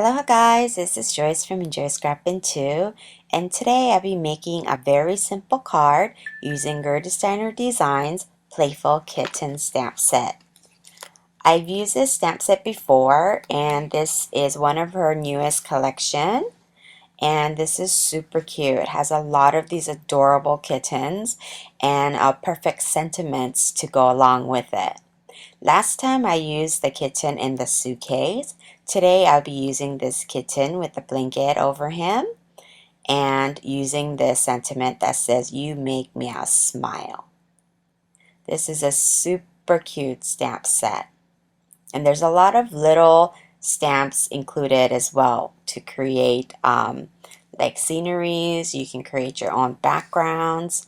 Hello guys, this is Joyce from Enjoy Scrapping 2, and today I'll be making a very simple card using Gerda Steiner Designs Playful Kitten Stamp Set. I've used this stamp set before, and this is one of her newest collection, and this is super cute. It has a lot of these adorable kittens and perfect sentiments to go along with it. Last time I used the kitten in the suitcase. Today I'll be using this kitten with the blanket over him and using this sentiment that says, "You make me a smile." This is a super cute stamp set. And there's a lot of little stamps included as well to create like sceneries. You can create your own backgrounds.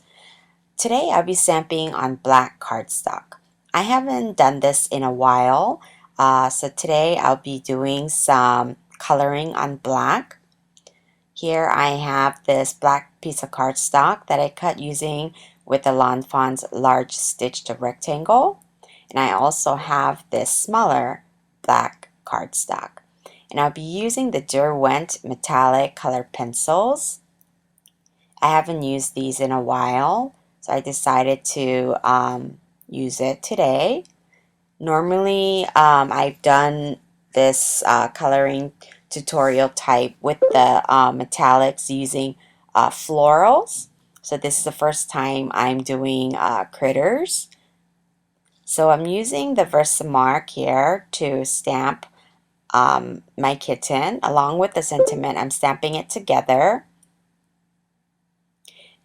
Today I'll be stamping on black cardstock. I haven't done this in a while, so today I'll be doing some coloring on black. Here I have this black piece of cardstock that I cut using with the Lawn Fawn's large stitched rectangle. And I also have this smaller black cardstock. And I'll be using the Derwent metallic color pencils. I haven't used these in a while, so I decided to use it today. Normally, I've done this coloring tutorial type with the metallics using florals. So this is the first time I'm doing critters. So I'm using the Versamark here to stamp my kitten along with the sentiment. I'm stamping it together.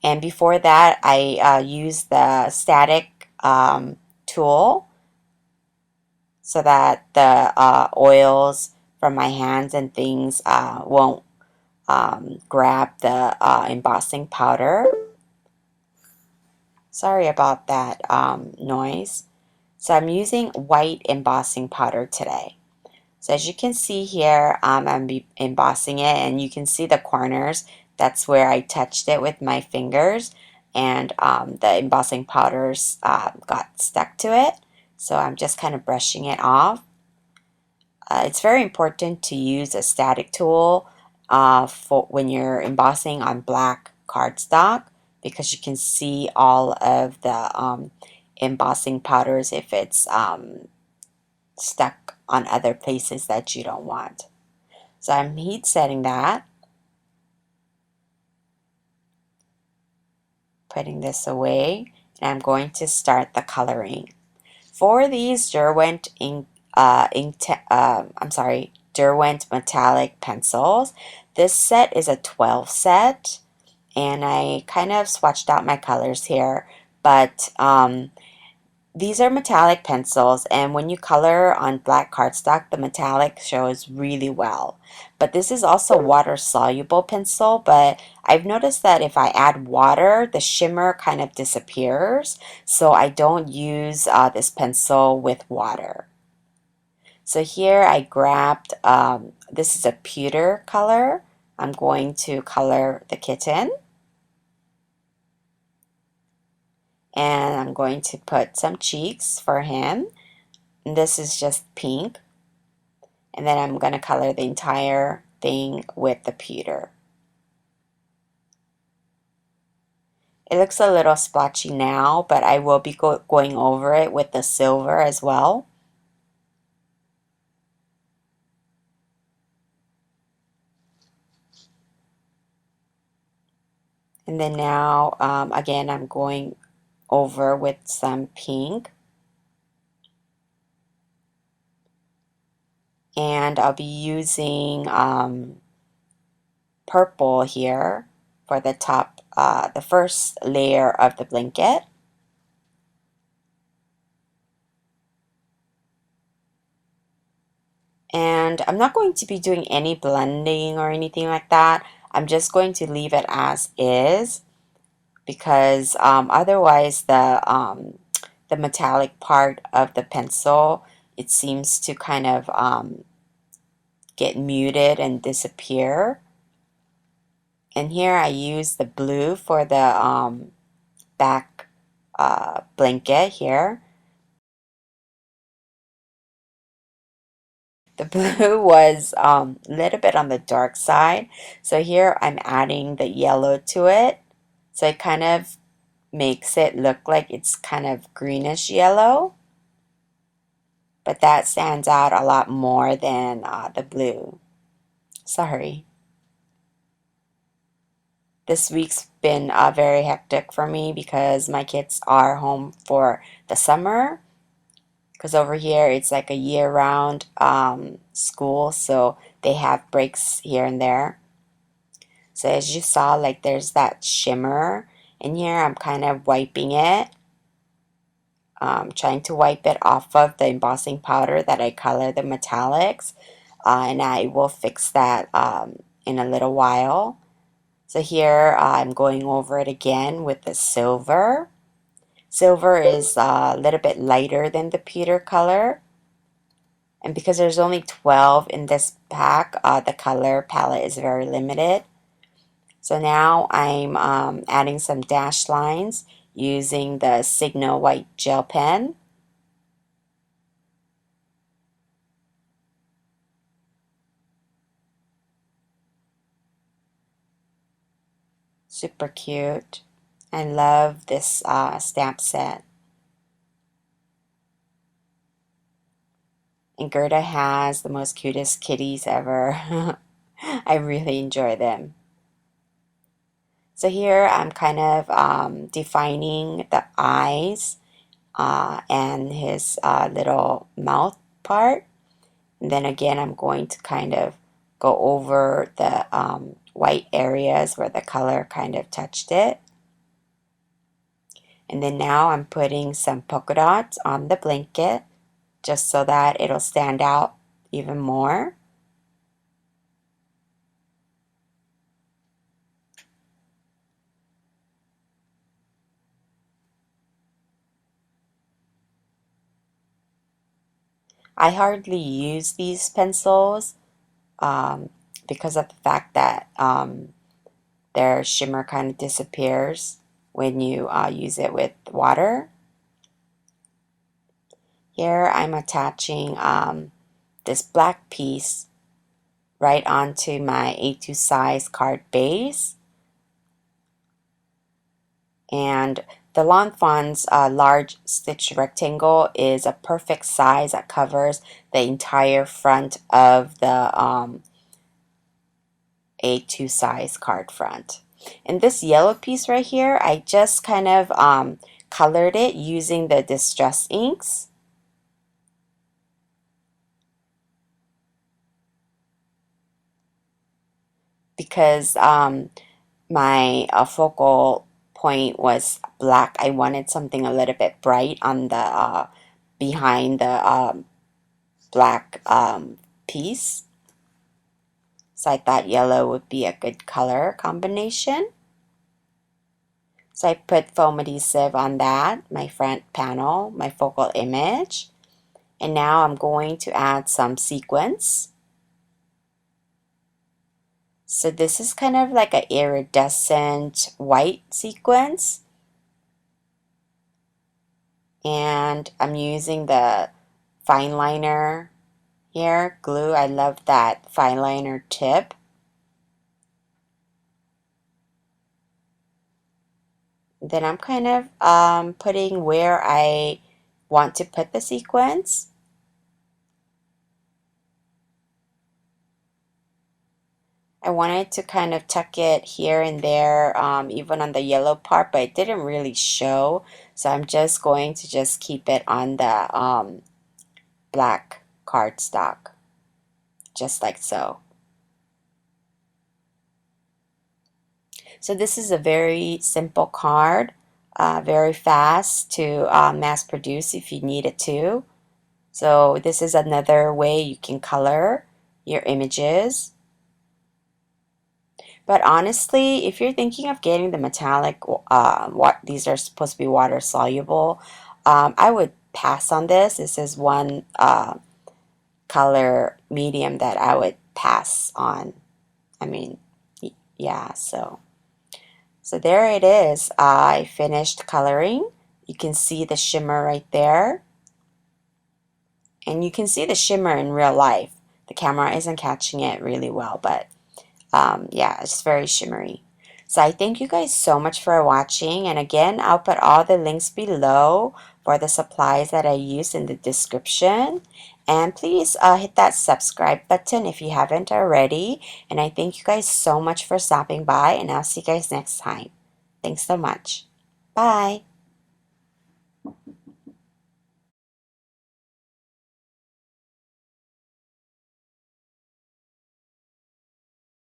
And before that, I used the static tool so that the oils from my hands and things won't grab the embossing powder. Sorry about that noise. So I'm using white embossing powder today. So as you can see here, I'm embossing it, and you can see the corners. That's where I touched it with my fingers, and the embossing powders got stuck to it. So I'm just kind of brushing it off. It's very important to use a static tool for when you're embossing on black cardstock, because you can see all of the embossing powders if it's stuck on other places that you don't want. So I'm heat setting that, putting this away, and I'm going to start the coloring. For these Derwent Derwent metallic pencils, this set is a 12 set, and I kind of swatched out my colors here, but these are metallic pencils, and when you color on black cardstock, the metallic shows really well. But this is also water-soluble pencil, but I've noticed that if I add water, the shimmer kind of disappears, so I don't use this pencil with water. So here I grabbed, this is a pewter color. I'm going to color the kitten. And I'm going to put some cheeks for him. And this is just pink. And then I'm going to color the entire thing with the pewter. It looks a little splotchy now, but I will be going over it with the silver as well. And then now, again, I'm going over with some pink. And I'll be using purple here for the top, the first layer of the blanket. And I'm not going to be doing any blending or anything like that. I'm just going to leave it as is, because otherwise the metallic part of the pencil, it seems to kind of get muted and disappear. And here I use the blue for the back blanket here. The blue was a little bit on the dark side. So here I'm adding the yellow to it. So it kind of makes it look like it's kind of greenish yellow. But that stands out a lot more than the blue. Sorry. This week's been very hectic for me because my kids are home for the summer. Because over here it's like a year-round school, so they have breaks here and there. So as you saw, like there's that shimmer in here. I'm kind of wiping it, trying to wipe it off of the embossing powder that I color the metallics, and I will fix that in a little while. So here I'm going over it again with the silver. Silver is a little bit lighter than the pewter color. And because there's only 12 in this pack, the color palette is very limited. So now I'm adding some dash lines using the Signo white gel pen. Super cute. I love this stamp set. And Gerda has the most cutest kitties ever. I really enjoy them. So here I'm kind of defining the eyes and his little mouth part. And then again, I'm going to kind of go over the white areas where the color kind of touched it. And then now I'm putting some polka dots on the blanket just so that it'll stand out even more. I hardly use these pencils um, because of the fact that their shimmer kind of disappears when you use it with water. Here I'm attaching this black piece right onto my A2 size card base. And the Lawn Fawn's large stitch rectangle is a perfect size that covers the entire front of the A2 size card front. And this yellow piece right here, I just kind of colored it using the Distress inks. Because my focal point was black, I wanted something a little bit bright on the behind the black piece. So I thought yellow would be a good color combination. So I put foam adhesive on that, my front panel, my focal image. And now I'm going to add some sequins. So this is kind of like an iridescent white sequence. And I'm using the fine liner here, glue. I love that fine liner tip. Then I'm kind of putting where I want to put the sequence. I wanted to kind of tuck it here and there, even on the yellow part, but it didn't really show. So I'm just going to just keep it on the black cardstock, just like so. So this is a very simple card, very fast to mass produce if you need it to. So this is another way you can color your images. But honestly, if you're thinking of getting the metallic, what these are supposed to be water soluble, I would pass on this. This is one color medium that I would pass on. I mean, yeah, so there it is. I finished coloring. You can see the shimmer right there. And you can see the shimmer in real life. The camera isn't catching it really well, but yeah, it's very shimmery. So I thank you guys so much for watching, and again, I'll put all the links below for the supplies that I use in the description. And please hit that subscribe button if you haven't already. And I thank you guys so much for stopping by, and I'll see you guys next time. Thanks so much. Bye.